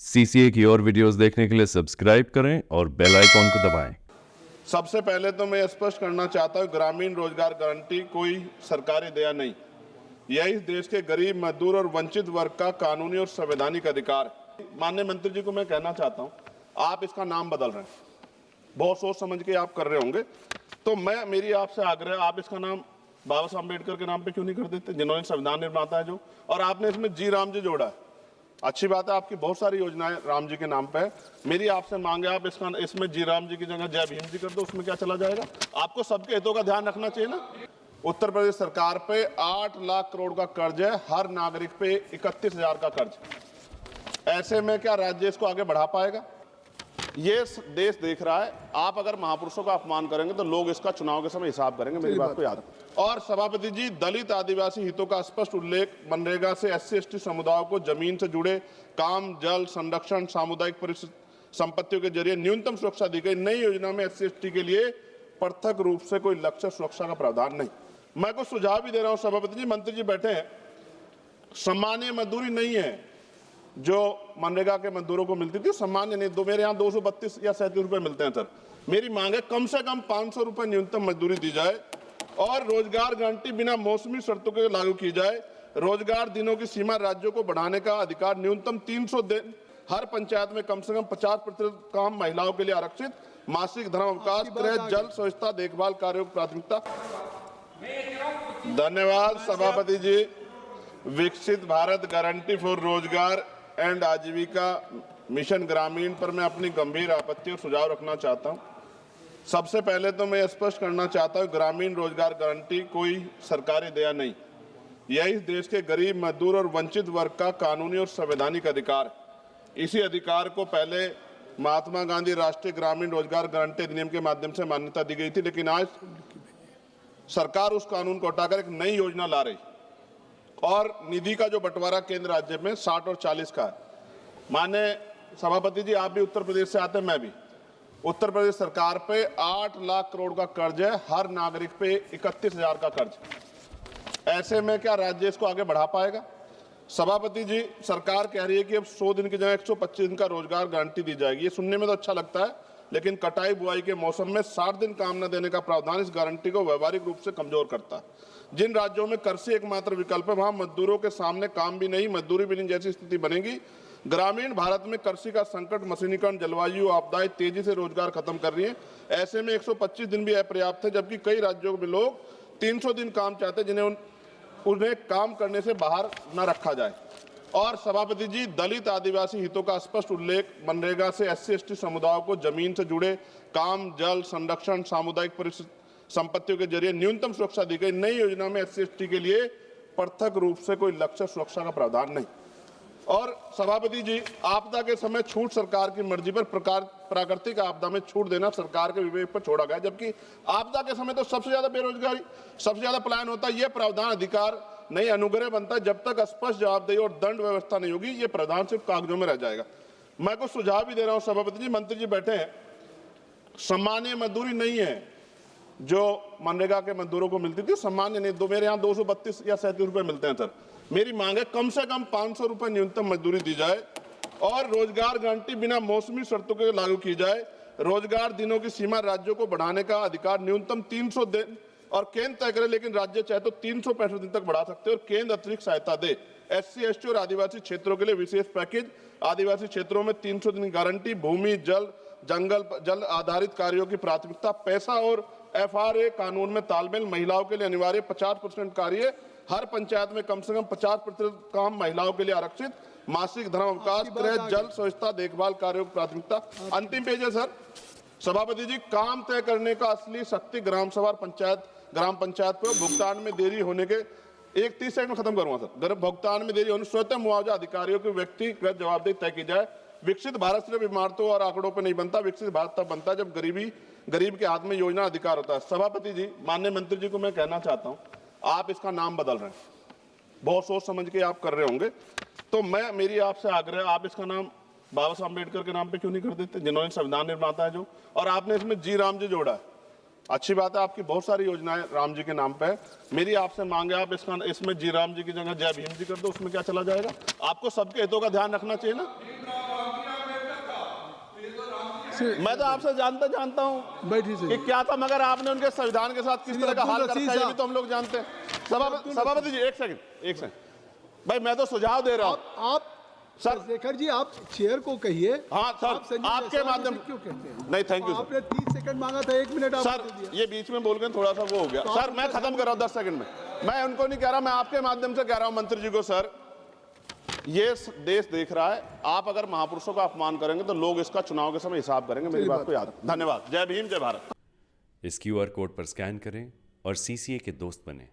CCA की और videos देखने के लिए सब्सक्राइब करें और बेल आइकॉन को दबाएं। सबसे पहले तो मैं स्पष्ट करना चाहता हूँ, ग्रामीण रोजगार गारंटी कोई सरकारी दया नहीं, यह इस देश के गरीब, मजदूर और वंचित वर्ग का कानूनी और संवैधानिक अधिकार है। माननीय मंत्री जी को मैं कहना चाहता हूँ, आप इसका नाम बदल रहे हैं, बहुत सोच समझ के आप कर रहे होंगे, तो मेरी आपसे आग्रह, आप इसका नाम बाबा साहब अम्बेडकर के नाम पे क्यों नहीं कर देते, जिन्होंने संविधान निर्माता है जो, और आपने इसमें जी राम जी जोड़ा है। अच्छी बात है, आपकी बहुत सारी योजनाएं राम जी के नाम पे है। मेरी आपसे मांग है, आप इसमें जी राम जी की जगह जय भीम जी कर दो, उसमें क्या चला जाएगा। आपको सबके हितों का ध्यान रखना चाहिए ना। उत्तर प्रदेश सरकार पे 8 लाख करोड़ का कर्ज है, हर नागरिक पे 31,000 का कर्ज। ऐसे में क्या राज्य इसको आगे बढ़ा पाएगा? ये देश देख रहा है। आप अगर महापुरुषों का अपमान करेंगे तो लोग इसका चुनाव के समय हिसाब करेंगे, मेरी बात को याद रखें। और सभापति जी, दलित आदिवासी हितों का स्पष्ट उल्लेख, मनरेगा से SC/ST समुदायों को जमीन से जुड़े काम, जल संरक्षण, सामुदायिक संपत्तियों के जरिए न्यूनतम सुरक्षा दी गई। नई योजना में SC/ST के लिए पृथक रूप से कोई लक्ष्य सुरक्षा का प्रावधान नहीं। मैं कुछ सुझाव भी दे रहा हूं सभापति जी, मंत्री जी बैठे हैं। सामान्य मजदूरी नहीं है जो मनरेगा के मजदूरों को मिलती थी, सामान्य नहीं। मेरे यहाँ 232 या 37 रुपए मिलते हैं सर। मेरी मांग है कम से कम 500 रुपए न्यूनतम मजदूरी दी जाए और रोजगार गारंटी बिना मौसमी शर्तों के लागू की जाए। रोजगार दिनों की सीमा राज्यों को बढ़ाने का अधिकार, न्यूनतम 300 दिन, हर पंचायत में कम से कम 50% काम महिलाओं के लिए आरक्षित, मासिक धर्म अवकाश, गृह, जल, स्वच्छता, देखभाल कार्यों की प्राथमिकता। धन्यवाद सभापति जी। विकसित भारत गारंटी फॉर रोजगार एंड आजीविका मिशन ग्रामीण पर मैं अपनी गंभीर आपत्ति और सुझाव रखना चाहता हूं। सबसे पहले तो मैं स्पष्ट करना चाहता हूं, ग्रामीण रोजगार गारंटी कोई सरकारी दया नहीं, यह इस देश के गरीब, मजदूर और वंचित वर्ग का कानूनी और संवैधानिक अधिकार है। इसी अधिकार को पहले महात्मा गांधी राष्ट्रीय ग्रामीण रोजगार गारंटी अधिनियम के माध्यम से मान्यता दी गई थी, लेकिन आज सरकार उस कानून को हटाकर एक नई योजना ला रही और निधि का जो बंटवारा केंद्र राज्य में 60 और 40 का है। माननीय सभापति जी, आप भी उत्तर प्रदेश से आते हैं, मैं भी। उत्तर प्रदेश सरकार पे 8 लाख करोड़ का कर्ज है, हर नागरिक पे 31,000 का कर्ज। ऐसे में क्या राज्य इसको आगे बढ़ा पाएगा? सभापति जी, सरकार कह रही है कि अब 100 दिन की जगह 125 दिन का रोजगार गारंटी दी जाएगी। ये सुनने में तो अच्छा लगता है, लेकिन कटाई बुआई के मौसम में 60 दिन काम न देने का प्रावधान इस गारंटी को व्यवहारिक रूप से कमजोर करता है। जिन राज्यों में कृषि एकमात्र विकल्प है, वहां मजदूरों के सामने काम भी नहीं, मजदूरी भी नहीं जैसी स्थिति बनेगी। ग्रामीण भारत में कृषि का संकट, मशीनीकरण, जलवायु आपदाएं तेजी से रोजगार खत्म कर रही है। ऐसे में 125 दिन भी अपर्याप्त है, जबकि कई राज्यों में लोग 300 दिन काम चाहते हैं, जिन्हें उन्हें काम करने से बाहर न रखा जाए। और सभापति जी, दलित आदिवासी हितों का स्पष्ट उल्लेख, मनरेगा से SC/ST समुदायों को जमीन से जुड़े काम, जल संरक्षण, सामुदायिक संपत्तियों के जरिए न्यूनतम सुरक्षा दी गई। नई योजना में SC/ST के लिए पृथक रूप से कोई लक्ष्य सुरक्षा का प्रावधान नहीं। और सभापति जी, आपदा के समय छूट सरकार की मर्जी पर, प्राकृतिक आपदा में छूट देना सरकार के विवेक पर छोड़ा गया, जबकि आपदा के समय तो सबसे ज्यादा बेरोजगारी, सबसे ज्यादा पलायन होता है। यह प्रावधान अधिकार नहीं, अनुग्रह बनता है। जब तक स्पष्ट जवाबदेही और दंड व्यवस्था नहीं होगी, ये प्रावधान सिर्फ कागजों में रह जाएगा। मैं कुछ सुझाव भी दे रहा हूं सभापति जी, मंत्री जी बैठे हैं। सामान्य मजदूरी नहीं है जो मनरेगा के मजदूरों को मिलती थी, सामान्य नहीं। मेरे यहाँ 232 या 37 रुपए मिलते हैं सर। मेरी मांग है कम से कम 500 रुपए न्यूनतम मजदूरी दी जाए और रोजगार गारंटी बिना मौसमी शर्तों के लागू की जाए। रोजगार दिनों की सीमा राज्यों को बढ़ाने का अधिकार, न्यूनतम 300 दिन, और केंद्र तय करे, लेकिन राज्य चाहे तो 365 दिन तक बढ़ा सकते हैं। और केंद्र अतिरिक्त सहायता दे। SC/ST और आदिवासी क्षेत्रों के लिए विशेष पैकेज, आदिवासी क्षेत्रों में 300 दिन गारंटी, भूमि, जल, जल आधारित कार्यों की प्राथमिकता, पैसा और FRA कानून में तालमेल, महिलाओं के लिए अनिवार्य 50% कार्य, हर पंचायत में कम से कम 50% काम महिलाओं के लिए आरक्षित, मासिक धर्म अवकाश, गृह, जल, स्वच्छता, देखभाल कार्यों की प्राथमिकता। अंतिम पेज है सर। सभापति जी, काम तय करने का असली शक्ति ग्राम सभा, ग्राम पंचायत पर भुगतान में देरी होने के 30 सेकंड में खत्म करूंगा सर। भुगतान में देरी होने, स्वतः मुआवजा अधिकारियों की व्यक्तिगत जवाबदेही तय की जाए। विकसित भारत सिर्फ इमारतों और आंकड़ों पर नहीं बनता, विकसित भारत तब बनता है जब गरीब के हाथ में योजना अधिकार होता है। सभापति जी, माननीय मंत्री जी को मैं कहना चाहता हूं, आप इसका नाम बदल रहे हैं, बहुत सोच समझ के आप कर रहे होंगे, तो मेरी आपसे आग्रह, आप इसका नाम बाबा साहब अम्बेडकर के नाम पे क्यों नहीं कर देते, जिन्होंने संविधान निर्माता है जो, और आपने इसमें जी राम जी जोड़ा है। अच्छी बात है, आपकी बहुत सारी योजनाएं राम जी के नाम पे है। मेरी आपसे मांग है, आप इसमें जी राम जी की जगह जय भीम जी कर दो, उसमें क्या चला जाएगा। आपको सबके हितों का ध्यान रखना चाहिए ना। मैं तो आपसे जानता हूं बैठिए कि सही। क्या था, मगर आपने उनके संविधान के साथ किस तरह का हाल कर रखा है ये भी तो हम लोग जानते हैं। सभापति जी एक सेकंड भाई, मैं तो सुझाव दे रहा हूं। आप सर शेखर जी, आप चेयर को कहिए। हाँ सर, आप संजय आपके जायसवाल माध्यम जी क्यों कहते हैं? नहीं, थैंक यू सर। आपने 30 सेकंड मांगा था, 1 मिनट आपने सर दे दिया। ये बीच में बोल गए, थोड़ा सा वो हो गया। तो सर मैं खत्म कर रहा हूं 10 सेकंड में। मैं उनको नहीं कह रहा, मैं आपके माध्यम से कह रहा हूं मंत्री जी को, सर ये देश देख रहा है, आप अगर महापुरुषों का अपमान करेंगे तो लोग इसका चुनाव के समय हिसाब करेंगे। मेरी बात को याद रखें। धन्यवाद। जय भीम, जय भारत। इस QR कोड पर स्कैन करें और CCA के दोस्त बने।